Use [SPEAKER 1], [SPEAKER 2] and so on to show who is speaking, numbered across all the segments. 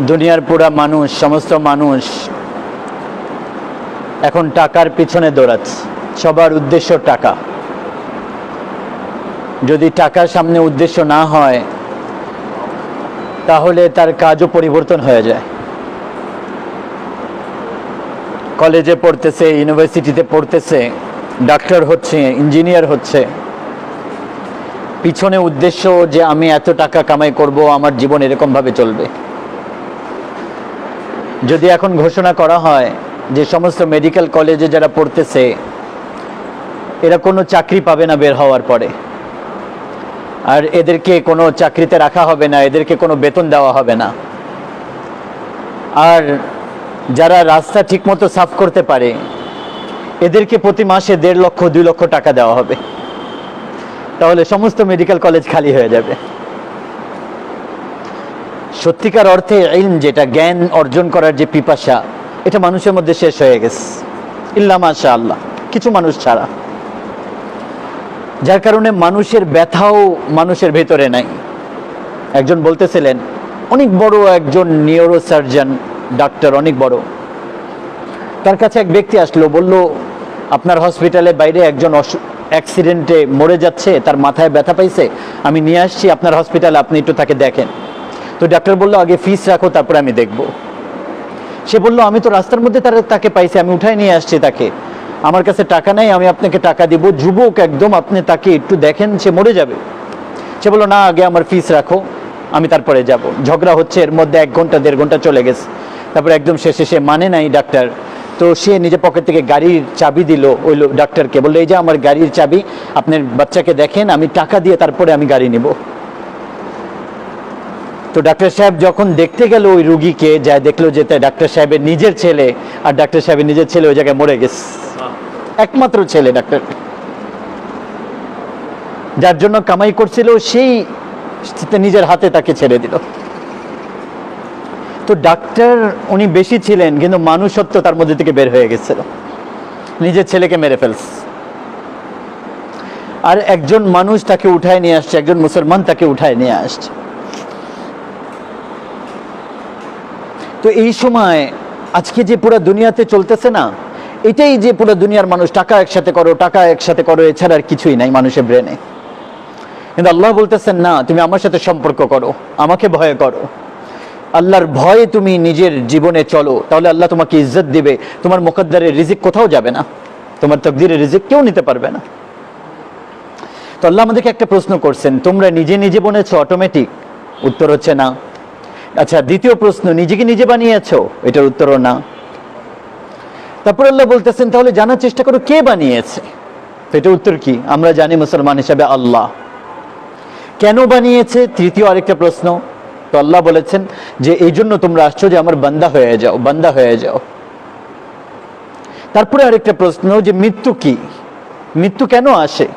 [SPEAKER 1] দুনিয়ার পুরা মানুষ, সমস্ত মানুষ এখন টাকার পিছনে দৌড়াচ্ছে। সবার উদ্দেশ্য টাকা। যদি টাকার সামনে উদ্দেশ্য না হয় তাহলে তার কাজও পরিবর্তন হয়ে যায়। কলেজে পড়তেছে, ইউনিভার্সিটিতে পড়তেছে, ডাক্তার হচ্ছে, ইঞ্জিনিয়ার হচ্ছে, পিছনে উদ্দেশ্য যে আমি এত টাকা কামাই করব, আমার জীবন এরকমভাবে চলবে। যদি এখন ঘোষণা করা হয় যে সমস্ত মেডিকেল কলেজে যারা পড়তেছে এরা কোনো চাকরি পাবে না বের হওয়ার পরে, আর এদেরকে কোনো চাকরিতে রাখা হবে না, এদেরকে কোনো বেতন দেওয়া হবে না, আর যারা রাস্তা ঠিকমতো সাফ করতে পারে এদেরকে প্রতি মাসে 1.5 লক্ষ 2 লক্ষ টাকা দেওয়া হবে, তাহলে সমস্ত মেডিকেল কলেজ খালি হয়ে যাবে। সত্যিকার অর্থে ইলম, যেটা জ্ঞান অর্জন করার যে পিপাসা, এটা মানুষের মধ্যে শেষ হয়ে গেছে, ইল্লা মাশাআল্লাহ, কিছু মানুষ ছাড়া। যার কারণে মানুষের ব্যথাও মানুষের ভেতরে নাই। একজন বলতেছিলেন, অনেক বড় একজন নিউরোসার্জন ডাক্তার, অনেক বড়, তার কাছে এক ব্যক্তি আসলো, বলল আপনার হসপিটালে বাইরে একজন অ্যাক্সিডেন্টে মরে যাচ্ছে, তার মাথায় ব্যথা পাইছে, আমি নিয়ে আসছি আপনার হসপিটালে, আপনি একটু তাকে দেখেন। তো ডাক্তার বলল আগে ফিস রাখো, তারপরে আমি দেখব। সে বলল আমি তো রাস্তার মধ্যে তাকে পাইছি, আমি উঠায় নিয়ে আসছি তাকে, আমার কাছে টাকা নাই, আমি আপনাকে টাকা দিব, যুবক একদম, আপনি তাকে একটু দেখেন, সে মরে যাবে। সে বলল না, আগে আমার ফিস রাখো, আমি তারপরে যাব। ঝগড়া হচ্ছে, এর মধ্যে 1 ঘন্টা 1.5 ঘন্টা চলে গেছে। তারপরে একদম শেষে সে মানে নাই ডাক্তার, তো সে নিজের পকেট থেকে গাড়ির চাবি দিল ওই ডাক্তারকে, বললো এই যে আমার গাড়ির চাবি, আপনার বাচ্চাকে দেখেন, আমি টাকা দিয়ে তারপরে আমি গাড়ি নিব। তো ডাক্তার সাহেব যখন দেখতে গেল ওই রুগীকে, যা দেখলো যে ডাক্তার সাহেবের নিজের ছেলে, আর ডাক্তার সাহেবের নিজের ছেলে ওই জায়গায় মরে গেছে, একমাত্র ছেলে ডাক্তার, যার জন্য কামাই করছিল সেই নিজের হাতে তাকে ছেড়ে দিল। তো ডাক্তার উনি বেশি ছিলেন, কিন্তু মানুষত্ব তার মধ্যে থেকে বের হয়ে গেছিল, নিজের ছেলেকে মেরে ফেলছে। আর একজন মানুষ তাকে উঠায় নিয়ে আসছে, একজন মুসলমান তাকে উঠায় নিয়ে আসছে। তো এই সময় আজকে যে পুরো দুনিয়াতে চলতেছে না, এটাই যে পুরো দুনিয়ার মানুষ টাকা একসাথে করো, টাকা একসাথে করো, এছাড়া আর কিছুই নাই মানুষের ব্রেনে। কিন্তু আল্লাহ বলতেছেন না, তুমি আমার সাথে সম্পর্ক করো, আমাকে ভয় করো, আল্লাহর ভয়ে তুমি নিজের জীবনে চলো, তাহলে আল্লাহ তোমাকে ইজ্জত দিবে। তোমার মুকদ্দারের রিজিক কোথাও যাবে না, তোমার তাকদীরের রিজিক কেউ নিতে পারবে না। তো আল্লাহ আমাদেরকে একটা প্রশ্ন করছেন, তোমরা নিজে নিজে বনেছো অটোমেটিক? উত্তর হচ্ছে না। আচ্ছা, দ্বিতীয় প্রশ্ন, নিজেকে নিজে বানিয়েছো? এটার উত্তরও না। তারপর আল্লাহ বলতেছেন তাহলে জানার চেষ্টা করো কে বানিয়েছে। তো এটার উত্তর কি? আমরা জানি মুসলমান হিসাবে আল্লাহ। কেন বানিয়েছে? তৃতীয় আরেকটা প্রশ্ন। তো আল্লাহ বলেছেন যে এই জন্য তোমরা আসছো যে আমার বান্দা হয়ে যাও, বান্দা হয়ে যাও। তারপরে আরেকটা প্রশ্ন যে মৃত্যু কি, মৃত্যু কেন আসে?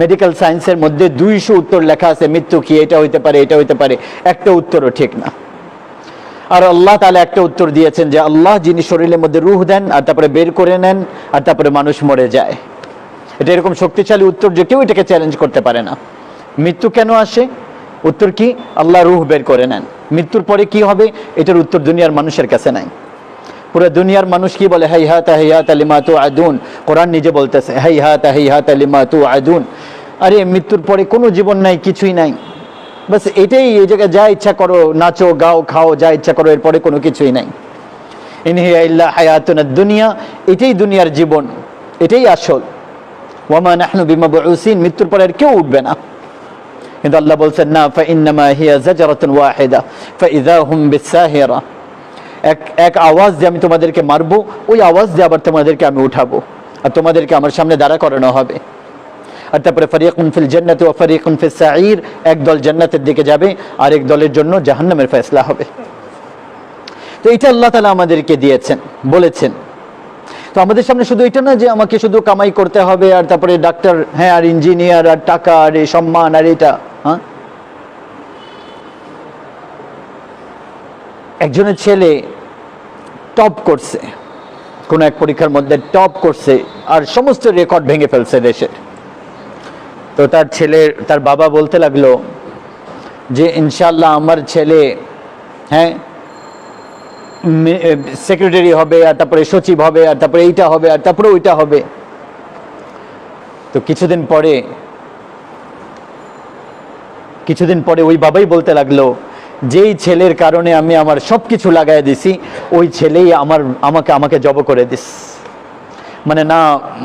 [SPEAKER 1] মেডিকেল সায়েন্সের মধ্যে 200 উত্তর লেখা আছে মৃত্যু কি, এটা হইতে পারে, এটা হইতে পারে, একটা উত্তরও ঠিক না। আর আল্লাহ তাআলা একটা উত্তর দিয়েছেন যে আল্লাহ যিনি শরীরের মধ্যে রূহ দেন আর তারপরে বের করে নেন আর তারপরে মানুষ মরে যায়। এটা এরকম শক্তিশালী উত্তর যে কেউ এটাকে চ্যালেঞ্জ করতে পারে না। মৃত্যু কেন আসে? উত্তর কি? আল্লাহ রূহ বের করে নেন। মৃত্যুর পরে কি হবে? এটার উত্তর দুনিয়ার মানুষের কাছে নাই। পুরো দুনিয়ার মানুষ কি বলে? হাইহাতা হাইহাতা লিমা তুআদুন। কোরআন নিজে বলতেছে হাইহাতা হাইহাতা লিমা তুআদুন। আরে মৃত্যুর পরে কোনো জীবন নাই, কিছুই নাই, বাস এটাই, এই জায়গায় যা ইচ্ছা করো, নাচো গাও খাও, যা ইচ্ছা করো, এরপরে কোনো কিছুই নাই। ইন হিয়া ইল্লা হায়াতুনাদ দুনিয়া, এটাই দুনিয়ার জীবন, এটাই আসল। ওয়ামা নাহনু বিমাবউসিন, মৃত্যুর পরে আর কেউ উঠবে না। কিন্তু আল্লাহ বলছেন না, ফাইন্নামা হিয়া যাজরাতুন ওয়াহিদা ফাইযা হুম বিসাহিরা। এক আওয়াজ দিয়ে আমি তোমাদেরকে মারবো, ওই আওয়াজ দিয়ে আবার তোমাদেরকে আমি উঠাবো আর তোমাদেরকে আমার সামনে দাঁড়া করানো হবে। আর তারপরে ফারিকুন ফিল জান্নাতি ওয়া ফারিকুন ফিস সাঈর, এক দল জান্নাতের দিকে যাবে আর এক দলের জন্য জাহান্নামের ফয়সালা হবে। তো এটা আল্লাহ তাআলা আমাদেরকে দিয়েছেন, বলেছেন। তো আমাদের সামনে শুধু এটা না যে আমাকে শুধু কামাই করতে হবে আর তারপরে ডাক্তার, হ্যাঁ, আর ইঞ্জিনিয়ার আর টাকা আর এই সম্মান আর এটা। হ্যাঁ, একজনের ছেলে টপ করছে, কোন এক পরীক্ষার মধ্যে টপ করছে আর সমস্ত রেকর্ড ভেঙে ফেলছে দেশের। তো তার বাবা বলতে লাগলো যে ইনশাআল্লাহ আমার ছেলে, হ্যাঁ, সেক্রেটারি হবে, আর তারপরে সচিব হবে, আর তারপরে এইটা হবে, আর তারপরে ওইটা হবে। তো কিছুদিন পরে ওই বাবাই বলতে লাগলো, যেই ছেলের কারণে আমি আমার সবকিছু লাগাই দিছি, ওই ছেলেই আমাকে জব করে দিস। মানে না,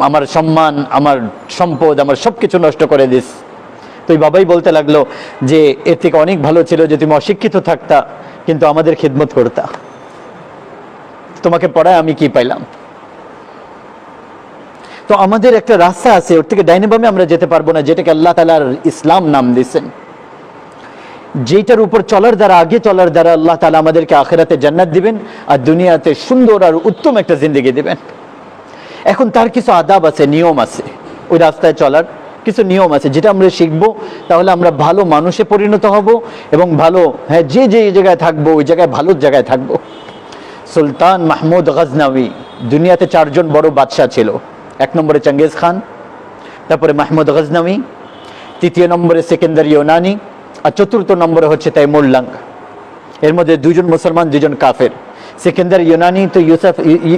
[SPEAKER 1] আমার সম্মান, আমার সম্পদ, আমার সবকিছু নষ্ট করে দিস। তো ওই বাবাই বলতে লাগলো যে এর থেকে অনেক ভালো ছিল যে তুমি অশিক্ষিত থাকতা, কিন্তু আমাদের খিদমত করতা। তোমাকে পড়ায় আমি কি পাইলাম? তো আমাদের একটা রাস্তা আছে, ওর থেকে ডাইনে বামে আমরা যেতে পারবো না, যেটাকে আল্লাহ তাআলার ইসলাম নাম দিয়েছেন, যেটার উপর চলার দ্বারা, আগে চলার দ্বারা আল্লাহ তাআলা আমাদেরকে আখিরাতে জান্নাত দিবেন আর দুনিয়াতে সুন্দর আর উত্তম একটা জিন্দেগি দিবেন। এখন তার কিছু আদাব আছে, নিয়ম আছে, ওই রাস্তায় চলার কিছু নিয়ম আছে, যেটা আমরা শিখবো, তাহলে আমরা ভালো মানুষে পরিণত হব এবং ভালো, হ্যাঁ, যে জায়গায় থাকবো ওই জায়গায় ভালো জায়গায় থাকবো। সুলতান মাহমুদ গজনভি, দুনিয়াতে 4 জন বড় বাদশাহ ছিল। 1 নম্বরে চেঙ্গিজ খান, তারপরে মাহমুদ গজনভি, 3 নম্বরে সিকান্দার ইউনানি, আর 4র্থ নম্বরে হচ্ছে তাইমুর লঙ্গ। এর মধ্যে 2 জন মুসলমান, 2 জন কাফের। সিকান্দার ইউনানি তো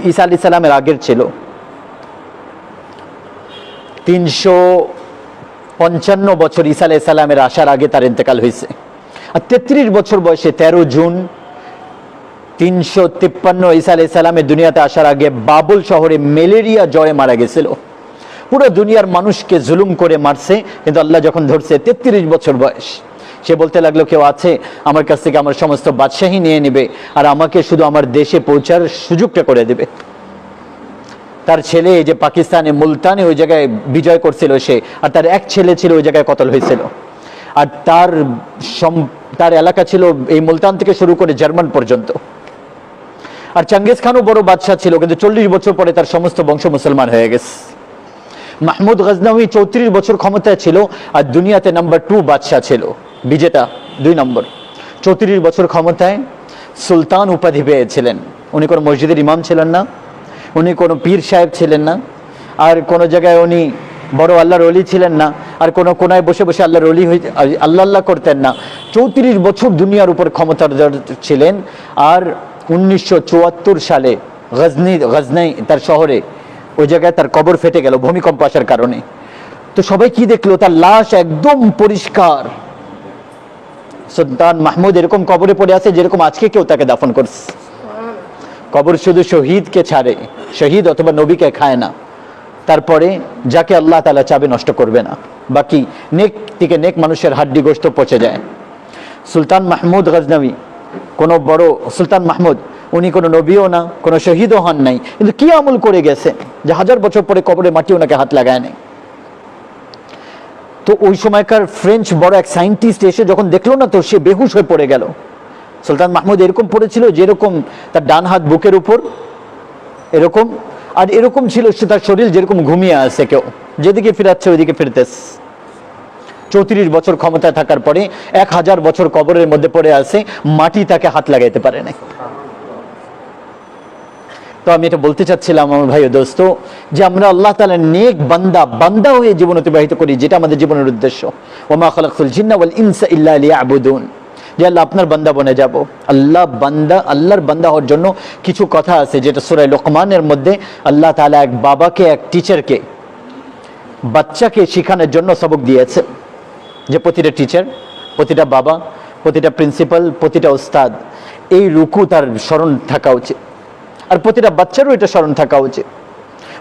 [SPEAKER 1] ঈসা আলাইহিস সালামের আগের ছিল। 355 বছর ঈসা আলাইহিস সালামের আসার আগে তার ইন্তেকাল হয়েছে। আর 33 বছর বয়সে 13 জুন 353 ঈসা আলাইহিস সালামের দুনিয়াতে আসার আগে বাবুল শহরে ম্যালেরিয়া জ্বরে মারা গেছিল। পুরো দুনিয়ার মানুষকে জুলুম করে মারছে, কিন্তু আল্লাহ যখন ধরছে, 33 বছর বয়স, সে বলতে লাগলো, কেউ আছে আমার কাছ থেকে আমার সমস্ত বাদশাহী নিয়ে নেবে আর আমাকে শুধু আমার দেশে পৌঁছার সুযোগটা করে দেবে। তার ছেলে এই যে পাকিস্তানে মুলতানে ওই জায়গায় বিজয় করছিল সে, আর তার এক ছেলে ছিল ওই জায়গায় কতল হয়েছিল। আর তার এলাকা ছিল এই মুলতান থেকে শুরু করে জার্মান পর্যন্ত। আর চেঙ্গিজ খানও বড় বাদশাহ ছিল, কিন্তু 40 বছর পরে তার সমস্ত বংশ মুসলমান হয়ে গেছে। মাহমুদ গজনভি 34 বছর ক্ষমতায় ছিল আর দুনিয়াতে নাম্বার 2 বাদশাহ ছিল, বিজেতা 2 নম্বর। 34 বছর ক্ষমতায় সুলতান উপাধি পেয়েছিলেন। উনি কোনো মসজিদের ইমাম ছিলেন না, উনি কোনো পীর সাহেব ছিলেন না, আর কোনো জায়গায় উনি বড় আল্লাহর ওলি ছিলেন না, আর কোনো কোনায় বসে বসে আল্লাহর ওলি আল্লাহ করতেন না। 34 বছর দুনিয়ার উপর ক্ষমতার ছিলেন। আর 1974 সালে গজনি তার শহরে, ওই জায়গায় তার কবর ফেটে গেল ভূমিকম্প আসার কারণে। তো সবাই কি দেখলো, তার লাশ একদম পরিষ্কার। সুলতান মাহমুদ এরকম কবরে পড়ে আছে যেরকম আজকে কেউ তাকে দাফন করছে। কবর শুধু শহীদকে ছাড়ে, শহীদ অথবা নবীকে খায় না। তারপরে যাকে আল্লাহ তাআলা চাবে নষ্ট করবে না, বাকি নেক থেকে নেক মানুষের হাড্ডি গোশত পচে যায়। সুলতান মাহমুদ গজনভি কোনো বড়, সুলতান মাহমুদ উনি কোনো নবীও না, কোনো শহীদও হন নাই, কিন্তু কি আমল করে গেছে যে 1000 বছর পরে কবরে মাটি ওনাকে হাত লাগায় নাই। তো ওই সময়কার ফ্রেঞ্চ বড় এক সায়েন্টিস্ট এসে যখন দেখলো না, তো সে বেহুশ হয়ে পড়ে গেল। সুলতান মাহমুদ এরকম পড়েছিল যেরকম তার ডান হাত বুকের উপর এরকম, আর এরকম ছিল সে, তার শরীর যেরকম ঘুমিয়ে আছে, কেউ যেদিকে ফিরাচ্ছে ওইদিকে ফিরতেছে। 34 বছর ক্ষমতায় থাকার পরে 1000 বছর কবরের মধ্যে পড়ে আছে, মাটি তাকে হাত লাগাইতে পারে নাই। তো আমি এটা বলতে চাচ্ছিলাম আমার ভাই ও দোস্ত, যে আমরা আল্লাহ তাআলার নেক বান্দা হয়ে জীবন অতিবাহিত করি, যেটা আমাদের জীবনের উদ্দেশ্য। ওয়া মা খালাকতুল জিন্না ওয়াল ইনসা ইল্লা লিয়াবুদুন, যে আল্লাহ আপনার বান্দা বনে যাব। আল্লাহর বান্দা হওয়ার জন্য কিছু কথা আছে, যেটা সূরা লোকমানের মধ্যে আল্লাহ তাআলা এক বাবাকে, এক টিচারকে বাচ্চাকে শেখানোর জন্য সবক দিয়েছে, যে প্রতিটা টিচার, প্রতিটা বাবা, প্রতিটা প্রিন্সিপাল, প্রতিটা উস্তাদ এই রুকু তার স্মরণ থাকা উচিত, আর প্রতিটা বাচ্চারও এটা স্মরণ থাকা উচিত।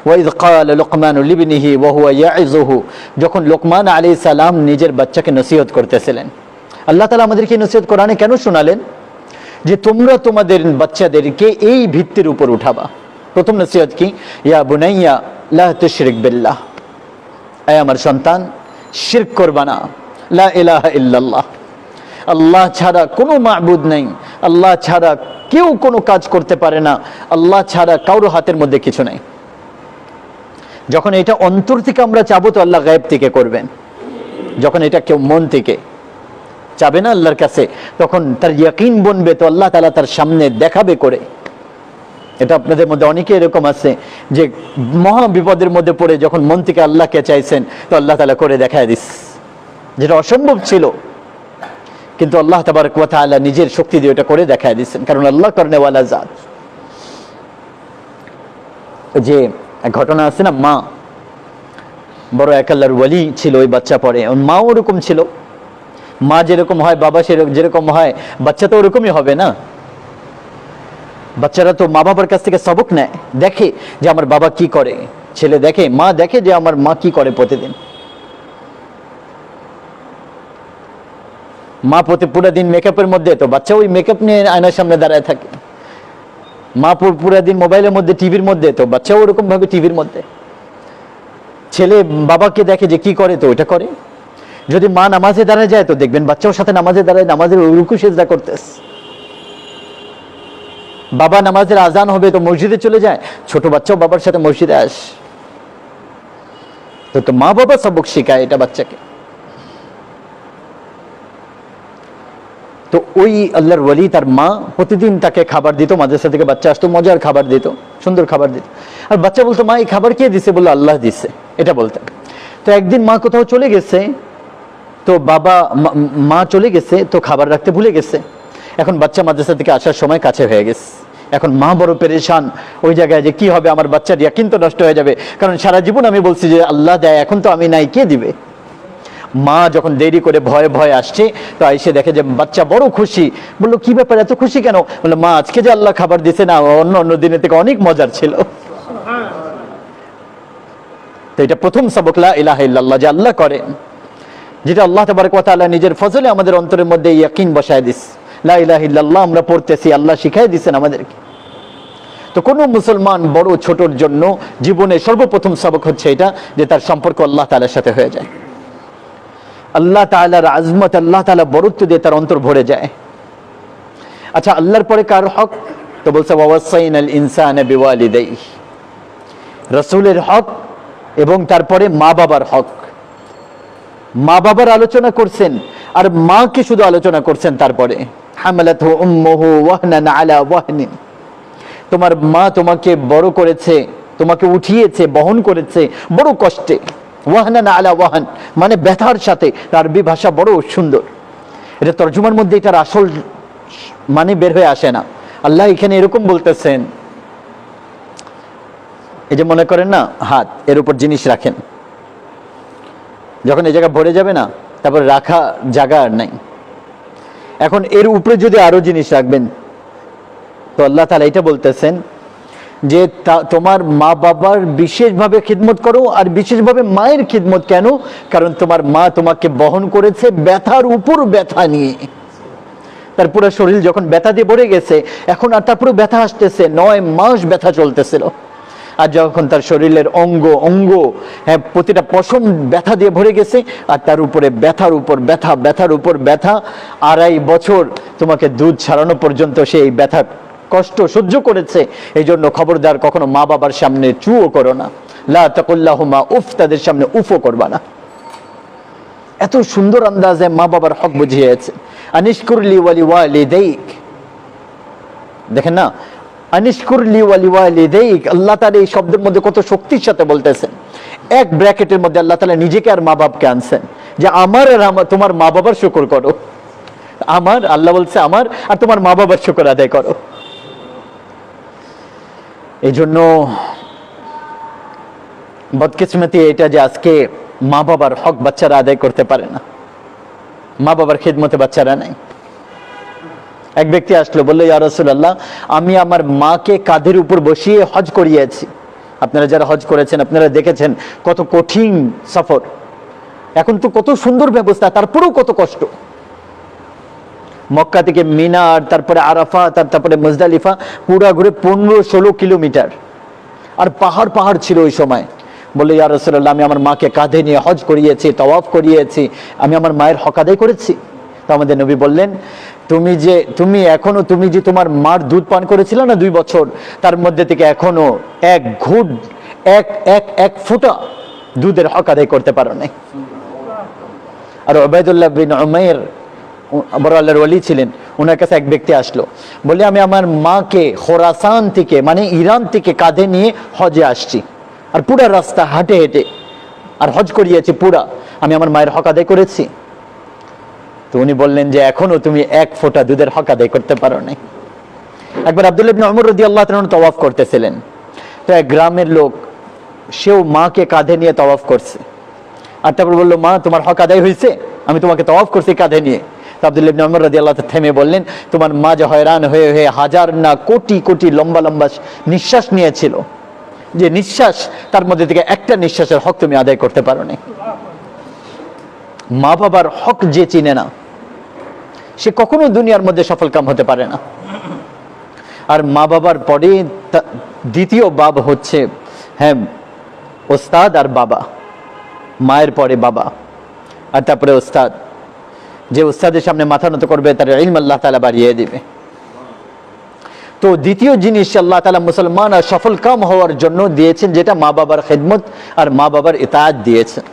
[SPEAKER 1] ওয়াইয ক্বালা লুকমানু লিবনিহি ওয়া হুয়া ইয়াইযুহু, যখন লোকমান আলাইহিস সালাম নিজের বাচ্চাকে নসিহত করতেছিলেন। আল্লাহ তাআলা আমাদেরকে নসিহত কোরআনে কেন শোনালেন? যে তোমরা তোমাদের বাচ্চাদেরকে এই ভিত্তির উপর উঠাবা। প্রথম নসিহত কি? ইয়া বুনাইয়া লা তুশরিক বিল্লাহ, আয় আমার সন্তান, শিরক করবা না। লা ইলাহা ইল্লাল্লাহ, আল্লাহ ছাড়া কোনো মাবুদ নেই, আল্লাহ ছাড়া কেউ কোনো কাজ করতে পারে না, আল্লাহ ছাড়া কারো হাতের মধ্যে কিছু নেই। যখন এটা অন্তর থেকে আমরা চাবো, তো আল্লাহ গায়েব থেকে করবেন। যখন এটা কেউ মন থেকে চাবে না আল্লাহর কাছে, তখন তার ইয়াকিন বনবে, তো আল্লাহ তাআলা তার সামনে দেখাবে করে। এটা আপনাদের মধ্যে অনেকে এরকম আছে যে মহা বিপদের মধ্যে পড়ে যখন মন থেকে আল্লাহকে চাইছেন, তো আল্লাহ তাআলা করে দেখায় দিস, যেটা অসম্ভব ছিল, কিন্তু আল্লাহ তাবারক ওয়া তাআলা নিজের শক্তি দিয়ে এটা করে দেখায় দিচ্ছেন, কারণ আল্লাহ করনেওয়ালা জাত। যে এক ঘটনা আছে না, মা বড় এক আল্লাহর ওয়ালি ছিল, ওই বাচ্চা পড়ে, মাও ওরকম ছিল। মা যেরকম হয় বাবা যেরকম হয় বাচ্চা তো ওরকমই হবে না। বাচ্চারা তো মা বাবার কাছ থেকে সবক নেয়, দেখে যে আমার বাবা কি করে, ছেলে দেখে, মা দেখে যে আমার মা কি করে প্রতিদিন। মা পুরো দিন মেকআপের মধ্যে, তো বাচ্চা ওই মেকআপ নিয়ে আয়নার সামনে দাঁড়ায় থাকে। মা পুরো দিন মোবাইলের মধ্যে, টিভির মধ্যে, তো বাচ্চাও ওরকম ভাবে টিভির মধ্যে। ছেলে বাবাকে দেখে যে কি করে, তো ওইটা করে। যদি মা নামাজে দাঁড়ায় যায় তো দেখবেন বাচ্চাও সাথে নামাজে দাঁড়ায়, নামাজের রুকু সিজদা করতেছে। বাবা নামাজের আজান হবে তো মসজিদে চলে যায়, ছোট বাচ্চাও বাবার সাথে মসজিদে আসে। তো মা বাবা সবক শেখায় এটা বাচ্চাকে। তো ওই আল্লাহর ওয়ালি, তার মা প্রতিদিন তাকে খাবার দিত, মাদ্রাসা থেকে বাচ্চা আসতো, মজার খাবার দিত, সুন্দর খাবার দিত। আর বাচ্চা বলতো, মা এই খাবার কে দিছে? বললো, আল্লাহ দিছে, এটা বলতেন। তো একদিন মা কোথাও চলে গেছে, তো মা চলে গেছে, তো খাবার রাখতে ভুলে গেছে। এখন বাচ্চা মাদ্রাসা থেকে আসার সময় কাছে হয়ে গেছে। এখন মা বড় পেরেশান ওই জায়গায়, যে কি হবে, আমার বাচ্চার ইয়াকিন তো নষ্ট হয়ে যাবে, কারণ সারা জীবন আমি বলছি যে আল্লাহ দেয়, এখন তো আমি নাই, কে দিবে? মা যখন দেরি করে ভয়ে ভয়ে আসছে, তো এসে দেখে যে বাচ্চা বড় খুশি। বললো, কি ব্যাপার, এত খুশি কেন? বললো, মা আজকে যে আল্লাহ খাবার দিছে না, অন্য দিনের থেকে অনেক মজার ছিল। তো এটা প্রথম সবক, লা ইলাহা ইল্লাল্লাহ, যে আল্লাহ করেন, যেটা আল্লাহ তাবারক ওয়া তাআলা নিজের ফজলে আমাদের অন্তরের মধ্যে ইয়াকিন বসায় দিস। লা ইলাহা ইল্লাল্লাহ আমরা পড়তেছি, আল্লাহ শিখাই দিচ্ছেন আমাদেরকে। তো কোনো মুসলমান বড় ছোটর জন্য জীবনে সর্বপ্রথম সবক হচ্ছে এটা, যে তার সম্পর্ক আল্লাহ তাআলার সাথে হয়ে যায়। আল্লাহ তাআলার আজমত, আল্লাহ তাআলা বরত্ব দিয়ে তার অন্তর ভরে যায়। আচ্ছা, আল্লাহর পরে কার হক? তো বলছে, ওয়াসাইনাল ইনসানা বিওয়ালিদাইহি, রাসূলের হক, এবং তারপরে মা বাবার হক। মা বাবার আলোচনা করছেন, আর মাকে শুধু আলোচনা করছেন। তারপরে হামালাতহু উম্মুহু ওয়াহনান আলা ওয়াহনিন, তোমার মা তোমাকে বড় করেছে, তোমাকে উঠিয়েছে, বহন করেছে বড় কষ্টে। ওয়াহনান আলা ওয়াহন মানে ব্যথার সাথে, আরবি ভাষা বড় সুন্দর। এটা তরজমার মধ্যে এটার আসল মানে বের হয়ে আসে না। আল্লাহ এখানে এরকম বলতেছেন, এই যে মনে করেন না, হাত এর উপর জিনিস রাখেন, যখন এই জায়গা ভরে যাবে না, তারপর রাখা জায়গা আর নাই, এখন এর উপরে যদি আরো জিনিস রাখবেন, তো আল্লাহ তাআলা এটা বলতেছেন যে তোমার মা বাবার বিশেষভাবে খিদমত করো। আর বিশেষভাবে মায়ের খিদমত কেন? কারণ তোমার মা তোমাকে বহন করেছে ব্যথার উপর ব্যথা নিয়ে। তার পুরো শরীর যখন ব্যথা দিয়ে ভরে গেছে, এখন আর তার পুরো ব্যথা আসতেছে, 9 মাস ব্যথা চলতেছিল। আর যখন তার শরীরের অঙ্গ হ্যাঁ প্রতিটা পশম ব্যথা দিয়ে ভরে গেছে, আর তার উপরে ব্যথার উপর ব্যথা, ব্যথার উপর ব্যথা, 2.5 বছর তোমাকে দুধ ছাড়ানো পর্যন্ত সেই ব্যথা কষ্ট সহ্য করেছে। এই জন্য খবরদার কখনো মা বাবার সামনে চুও করো না, লা তাকুল্লাহুমা উফ, তাদের সামনে উফও করবা না। এত সুন্দর আন্দাজে মা বাবার হক বুঝিয়েছে। আনিশকুরলি ওয়ালিওয়ালিদাইক, দেখেন না, আনিশকুরলি ওয়ালিওয়ালিদাইক, আল্লাহ তাআলা এই শব্দের মধ্যে কত শক্তির সাথে বলতেছেন। এক ব্র্যাকেটের মধ্যে আল্লাহ তাআলা নিজেকে আর মা বাবাকে আনছেন, যে আমার আর তোমার মা বাবার শুকর করো। আমার, আল্লাহ বলছে আমার, আর তোমার মা বাবার শুকর আদায় করো। এই জন্য বদকিসমতি এটা যে আজকে মা বাবার হক বাচ্চারা আদায় করতে পারে না, মা বাবার খিদমতে বাচ্চারা নাই। এক ব্যক্তি আসলো, বললো, ইয়া রাসূলুল্লাহ, আমি আমার মাকে কাঁধের উপর বসিয়ে হজ করিয়েছি। আপনারা যারা হজ করেছেন আপনারা দেখেছেন কত কঠিন সফর। এখন তো কত সুন্দর ব্যবস্থা, তারপরেও কত কষ্ট। মক্কা থেকে মিনা, আর তারপরে আরাফাত, আর তারপরে মুজদালিফা, পুরা ঘুরে 15-16 কিলোমিটার। আর পাহাড় ছিল ওই সময়। বলে, ইয়া রাসূলুল্লাহ, আমি আমার মাকে কাঁধে নিয়ে হজ করিয়েছি, তাওয়াফ করিয়েছি, আমি আমার মায়ের হক আদায় করেছি। তো আমাদের নবী বললেন, তুমি যে তোমার মার দুধ পান করেছিলে না 2 বছর, তার মধ্যে থেকে এখনো এক ঘুট, এক ফোঁটা দুধের হক আদায় করতে পারো নাই। আর উবাইদুল্লাহ বিন উমাইর বড় আল্লাহর ওয়ালি ছিলেন, ওনার কাছে এক ব্যক্তি আসলো, বলে, আমি আমার মাকে খোরাসান থেকে মানে ইরান থেকে কাঁধে নিয়ে হজে আসছি, আর পুরা রাস্তা হাঁটে হেঁটে আর হজ করিয়েছি পুরা, আমি আমার মায়ের হক আদায় করেছি। তো উনি বললেন যে এখনো তুমি 1 ফোঁটা দুধের হক আদায় করতে পারো নাই। একবার আব্দুল্লাহ ইবনে উমর রাদিয়াল্লাহু তাআলা তাওয়াফ করতেছিলেন, তো তো এক গ্রামের লোক, সেও মাকে কাঁধে নিয়ে তওয়াফ করছে। আর তারপর বললো, মা তোমার হক আদায় হয়েছে, আমি তোমাকে তওয়াফ করছি কাঁধে নিয়ে। তো আব্দুল্লাহ ইবনে ওমর রাদিয়াল্লাহু তাআলা থেমে বললেন, তোমার মা যে হয়রান হয়ে হয়ে হাজার না কোটি কোটি লম্বা লম্বা নিঃশ্বাস নিয়েছিল, যে নিঃশ্বাস, তার মধ্যে থেকে একটা নিঃশ্বাসের হক তুমি আদায় করতে পারো নি। মা বাবার হক যে চিনে না, সে কখনো দুনিয়ার মধ্যে সফল কাম হতে পারে না। আর মা বাবার পরে দ্বিতীয় বাব হচ্ছে, হ্যাঁ, ওস্তাদ আর বাবা। মায়ের পরে বাবা, আর তারপরে ওস্তাদ। যে ওস্তাদের সামনে মাথা নত করবে, তার ইলম আল্লাহ তাআলা বাড়িয়ে দিবে। তো দ্বিতীয় জিনিস আল্লাহ তাআলা মুসলমান আর সফল কাম হওয়ার জন্য দিয়েছেন, যেটা মা বাবার খেদমত আর মা বাবার ইতাআত দিয়েছেন,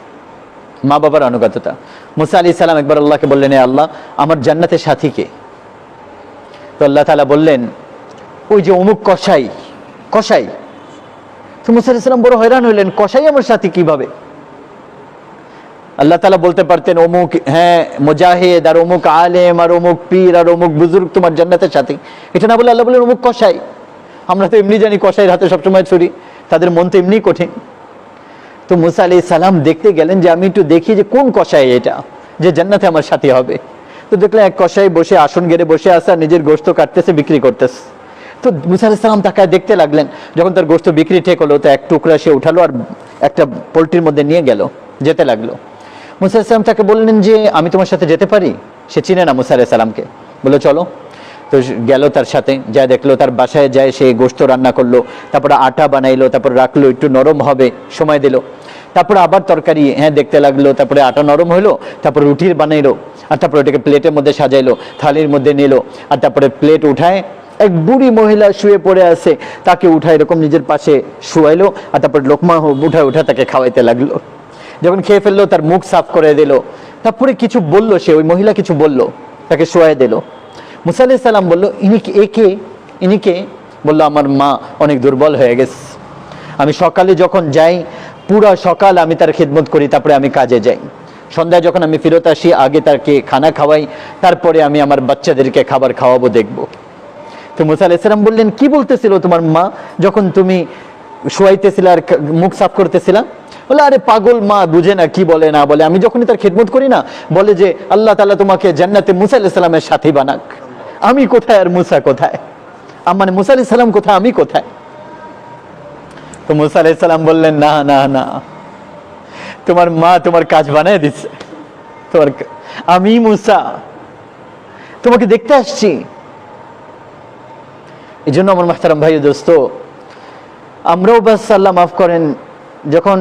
[SPEAKER 1] মা বাবার আনুগত্যতা। মুসা আলাইহিস সালাম একবার আল্লাহকে বললেন, হে আল্লাহ, আমার জান্নাতের সাথী কে? তো আল্লাহ তাআলা বললেন, ওই যে অমুক কসাই। কসাই? তো মুসা আলাইহিস সালাম বড় হয়রান হইলেন, কসাই আমার সাথী কিভাবে? আল্লাহ তাআলা বলতে পারতেন, অমুক, হ্যাঁ, মুজাহিদ আর অমুক আলেম আর অমুক পীর আর অমুক বুজুর্গ তোমার জান্নাতের সাথী। এটা না বলে আল্লাহ বললেন অমুক কসাই। আমরা তো এমনি জানি কসাইয়ের হাতে সবসময় ছুরি, তাদের মন তো এমনি কঠিন। তো মুসা আলাইহিস সালাম দেখতে গেলেন যে আমি একটু দেখি যে কোন কসাই এটা, যে জান্নাতে আমার সাথী হবে। তো দেখলেন এক কসাই বসে, আসন গেড়ে বসে আছে আর নিজের গোশত কাটতেছে, বিক্রি করতেছে। তো মুসা আলাইহিস সালাম তাকায় দেখতে লাগলেন। যখন তার গোশত বিক্রি ঠিক হলো, তো এক টুকরা সে উঠালো আর একটা পোল্ট্রির মধ্যে নিয়ে গেল, যেতে লাগলো। মুসা আলাইহিস সালাম তাকে বললেন যে আমি তোমার সাথে যেতে পারি? সে চিনে না মুসা আলাইহিস সালামকে। বললো চলো। তো গেল তার সাথে, যা দেখলো তার বাসায় যায়, সে গোশত রান্না করলো, তারপরে আটা বানাইলো, তারপর রাখলো, একটু নরম হবে, সময় দিল। তারপরে আবার তরকারি, হ্যাঁ, দেখতে লাগলো, তারপরে আটা নরম হলো, তারপরে রুটির বানাইলো, আর তারপরে ওটাকে প্লেটের মধ্যে সাজাইলো, থালির মধ্যে নিল, আর তারপরে প্লেট উঠায় এক বুড়ি মহিলা শুয়ে পড়ে আছে, তাকে উঠায় এরকম নিজের পাশে শুয়াইলো, আর তারপর লোকমা উঠা তাকে খাওয়াইতে লাগলো। যখন খেয়ে ফেললো, তার মুখ সাফ করে দিল, তারপরে কিছু বললো, সে ওই মহিলা কিছু বললো, তাকে শোয়াই দিল। মুসা আলাইহিস সালাম বললো, ইনি কে? বললো, আমার মা অনেক দুর্বল হয়ে গেছে, আমি সকালে যখন যাই পুরা সকাল আমি তার খিদমত করি, তারপরে আমি কাজে যাই, সন্ধ্যায় যখন আমি ফেরত আসি আগে তাকে খানা খাওয়াই, তারপরে আমি আমার বাচ্চাদেরকে খাবার খাওয়াবো, দেখবো। তো মুসা আলাইহিস সালাম বললেন, কি বলতেছিল তোমার মা যখন তুমি শোয়াইতেছিলা আর মুখ সাফ করতেছিলা? বলে, আরে পাগল মা, বুঝে না কি বলে না বলে, আমি যখনই তার খিদমত করি না, বলে যে আল্লাহ তাআলা তোমাকে জান্নাতে মুসা আলাইহিস সালামের সাথী বানাক। আমি কোথায় আর মুসা কোথায়? মানে মুসা আলাইহিস সালাম কোথায়, আমি কোথায়? তো মুসা আলাইহিস সালাম বললেন, না না না, তোমার মা তোমার কাজ বানায় দিচ্ছে, তোমার, আমি মুসা তোমাকে দেখতে আসছি। এই জন্য আমার মুহতারাম ভাই দোস্ত, আমরাও বাস আল্লাহ মাফ করেন, যখন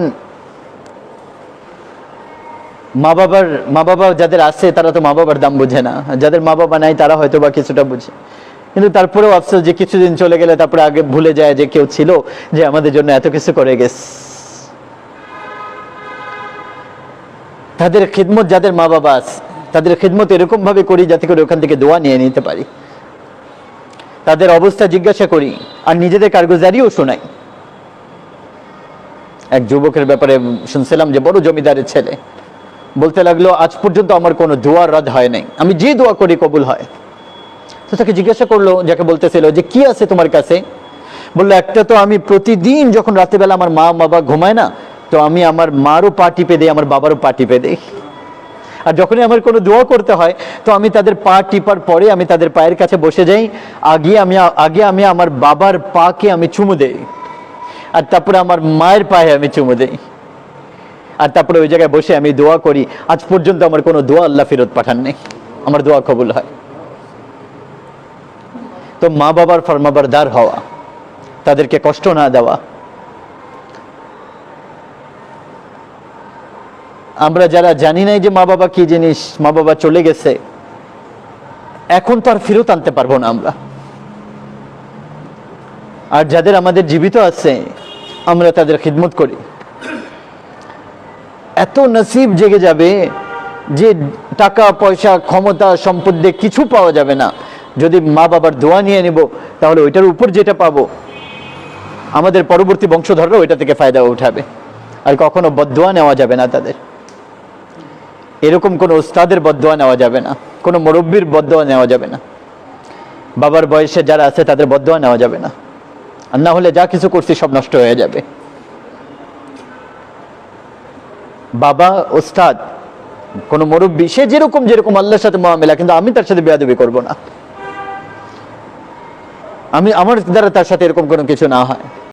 [SPEAKER 1] মা বাবা যাদের আছে তারা তো মা বাবার দাম বুঝে না, যাদের মা বাবা নাই তারা হয়তো বা কিছুটা বুঝে, কিন্তু তারপরেও আফসোস যে কিছুদিন চলে গেলে তারপরে আগে ভুলে যায় যে কেউ ছিল যে আমাদের জন্য এত কিছু করে গেছে। তাদের খিদমত, যাদের মা বাবা আছে তাদের খিদমত এরকম ভাবে করি যাতে করে ওখান থেকে দোয়া নিয়ে নিতে পারি, তাদের অবস্থা জিজ্ঞাসা করি আর নিজেদের কারগুজারিও শোনাই। এক যুবকের ব্যাপারে শুনছিলাম যে বড় জমিদারের ছেলে বলতে লাগলো, আজ পর্যন্ত আমার কোনো দোয়া রদ হয় নাই, আমি যে দোয়া করি কবুল হয়। তো তাকে জিজ্ঞাসা করলো, যাকে বলতেছিল, যে কি আছে তোমার কাছে? বললো, একটা তো আমি প্রতিদিন যখন রাতেবেলা আমার মা বাবা ঘুমায় না, তো আমি আমার মারও পা টিপে দেই, আমার বাবারও পা টিপে দেই, আর যখনই আমার কোনো দোয়া করতে হয় তো আমি তাদের পা টিপার পরে আমি তাদের পায়ের কাছে বসে যাই, আগে আমি আমার বাবার পাকে আমি চুমু দেই, আর তারপরে আমার মায়ের পায়ে আমি চুমু দেই, আর তারপরে ওই জায়গায় বসে আমি দোয়া করি। আজ পর্যন্ত আমার কোনো দোয়া আল্লাহ ফেরত পাঠান নেই, আমার দোয়া কবুল হয়। তো মা বাবার ফরমাবরদার হওয়া, তাদেরকে কষ্ট না দেওয়া। আমরা যারা জানি নাই যে মা বাবা কি জিনিস, মা বাবা চলে গেছে, এখন তো আর ফেরত আনতে পারবো না আমরা। আর যাদের আমাদের জীবিত আছে আমরা তাদের খিদমত করি, এত নসিব জেগে যাবে যে টাকা পয়সা ক্ষমতা সম্পদ দিয়ে কিছু পাওয়া যাবে না। যদি মা বাবার দোয়া নিয়ে নেব তাহলে ওইটার উপর যেটা পাবো আমাদের পরবর্তী বংশধররা ওইটা থেকে ফায়দা উঠাবে। আর কখনো বদদোয়া নেওয়া যাবে না তাদের, এরকম কোনো উস্তাদের বদদোয়া নেওয়া যাবে না, কোনো মুরব্বির বদদোয়া নেওয়া যাবে না, বাবার বয়সে যারা আছে তাদের বদদোয়া নেওয়া যাবে না। আর না হলে যা কিছু করছি সব নষ্ট হয়ে যাবে। বাবা ওস্তাদ কোন মুরব্বী, সে যেরকম আল্লাহর সাথে মুআমেলা, কিন্তু আমি তার সাথে বেয়াদবি করব না, আমার দ্বারা তার সাথে এরকম কোনো কিছু না হয়।